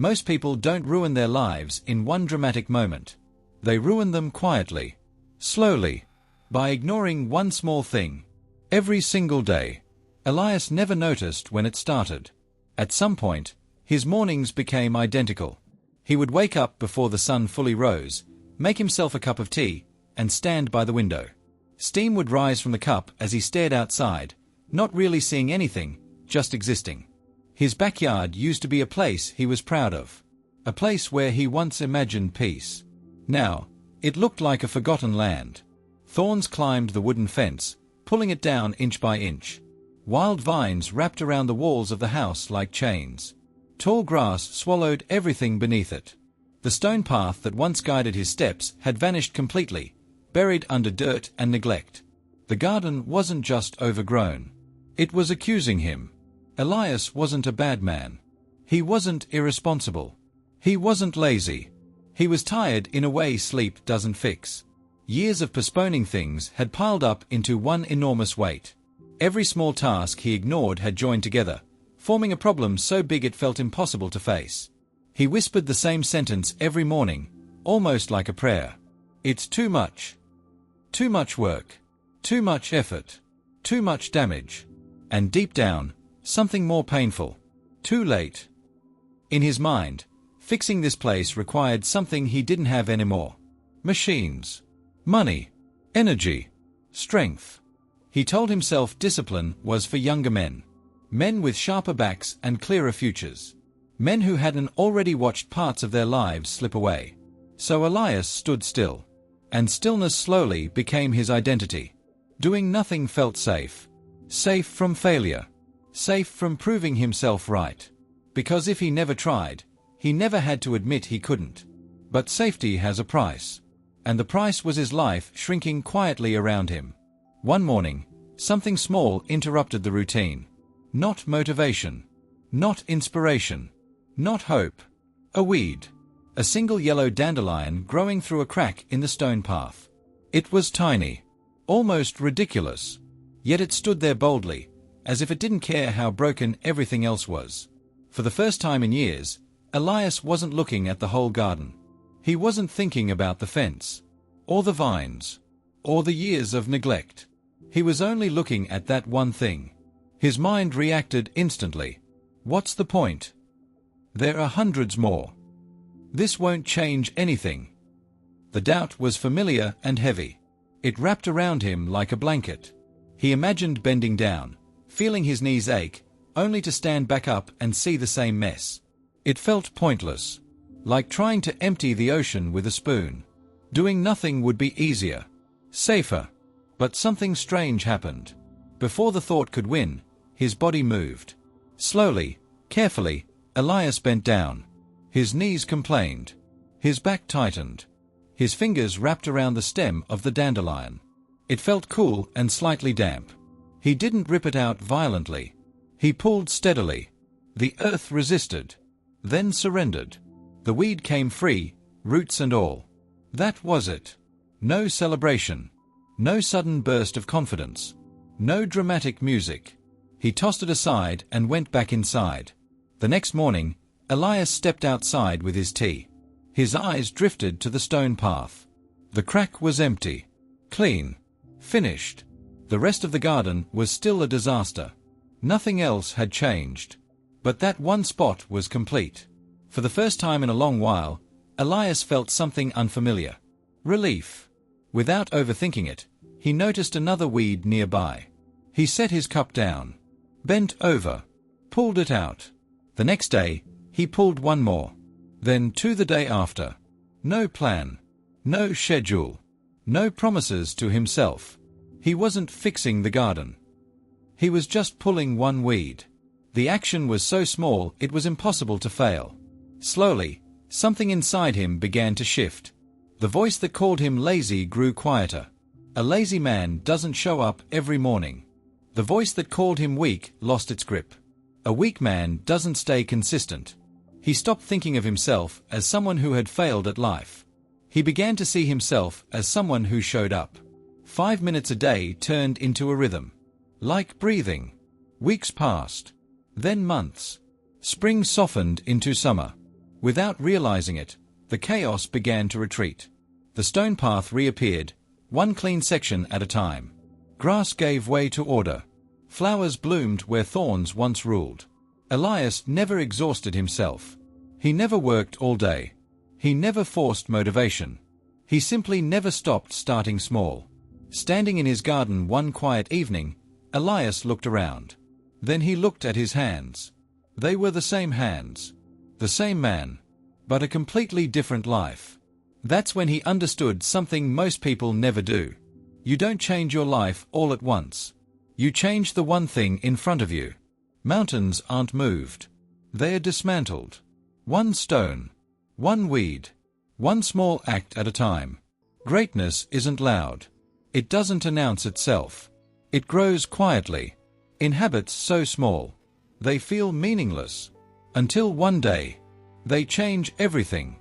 Most people don't ruin their lives in one dramatic moment. They ruin them quietly, slowly, by ignoring one small thing. Every single day. Elias never noticed when it started. At some point, his mornings became identical. He would wake up before the sun fully rose, make himself a cup of tea, and stand by the window. Steam would rise from the cup as he stared outside, not really seeing anything, just existing. His backyard used to be a place he was proud of. A place where he once imagined peace. Now, it looked like a forgotten land. Thorns climbed the wooden fence, pulling it down inch by inch. Wild vines wrapped around the walls of the house like chains. Tall grass swallowed everything beneath it. The stone path that once guided his steps had vanished completely, buried under dirt and neglect. The garden wasn't just overgrown. It was accusing him. Elias wasn't a bad man. He wasn't irresponsible. He wasn't lazy. He was tired in a way sleep doesn't fix. Years of postponing things had piled up into one enormous weight. Every small task he ignored had joined together, forming a problem so big it felt impossible to face. He whispered the same sentence every morning, almost like a prayer. It's too much. Too much work. Too much effort. Too much damage. And deep down, something more painful. Too late. In his mind, fixing this place required something he didn't have anymore. Machines. Money. Energy. Strength. He told himself discipline was for younger men. Men with sharper backs and clearer futures. Men who hadn't already watched parts of their lives slip away. So Elias stood still. And stillness slowly became his identity. Doing nothing felt safe. Safe from failure. Safe from proving himself right. Because if he never tried, he never had to admit he couldn't. But safety has a price. And the price was his life shrinking quietly around him. One morning, something small interrupted the routine. Not motivation. Not inspiration. Not hope. A weed. A single yellow dandelion growing through a crack in the stone path. It was tiny. Almost ridiculous. Yet it stood there boldly, as if it didn't care how broken everything else was. For the first time in years, Elias wasn't looking at the whole garden. He wasn't thinking about the fence, or the vines, or the years of neglect. He was only looking at that one thing. His mind reacted instantly. What's the point? There are hundreds more. This won't change anything. The doubt was familiar and heavy. It wrapped around him like a blanket. He imagined bending down, feeling his knees ache, only to stand back up and see the same mess. It felt pointless, like trying to empty the ocean with a spoon. Doing nothing would be easier, safer. But something strange happened. Before the thought could win, his body moved. Slowly, carefully, Elias bent down. His knees complained. His back tightened. His fingers wrapped around the stem of the dandelion. It felt cool and slightly damp. He didn't rip it out violently. He pulled steadily. The earth resisted, then surrendered. The weed came free, roots and all. That was it. No celebration. No sudden burst of confidence. No dramatic music. He tossed it aside and went back inside. The next morning, Elias stepped outside with his tea. His eyes drifted to the stone path. The crack was empty. Clean. Finished. The rest of the garden was still a disaster. Nothing else had changed. But that one spot was complete. For the first time in a long while, Elias felt something unfamiliar. Relief. Without overthinking it, he noticed another weed nearby. He set his cup down. Bent over. Pulled it out. The next day, he pulled one more. Then two the day after. No plan. No schedule. No promises to himself. He wasn't fixing the garden. He was just pulling one weed. The action was so small it was impossible to fail. Slowly, something inside him began to shift. The voice that called him lazy grew quieter. A lazy man doesn't show up every morning. The voice that called him weak lost its grip. A weak man doesn't stay consistent. He stopped thinking of himself as someone who had failed at life. He began to see himself as someone who showed up. 5 minutes a day turned into a rhythm. Like breathing. Weeks passed. Then months. Spring softened into summer. Without realizing it, the chaos began to retreat. The stone path reappeared, one clean section at a time. Grass gave way to order. Flowers bloomed where thorns once ruled. Elias never exhausted himself. He never worked all day. He never forced motivation. He simply never stopped starting small. Standing in his garden one quiet evening, Elias looked around. Then he looked at his hands. They were the same hands. The same man. But a completely different life. That's when he understood something most people never do. You don't change your life all at once. You change the one thing in front of you. Mountains aren't moved. They are dismantled. One stone. One weed. One small act at a time. Greatness isn't loud. It doesn't announce itself. It grows quietly. In habits so small. They feel meaningless. Until one day, they change everything.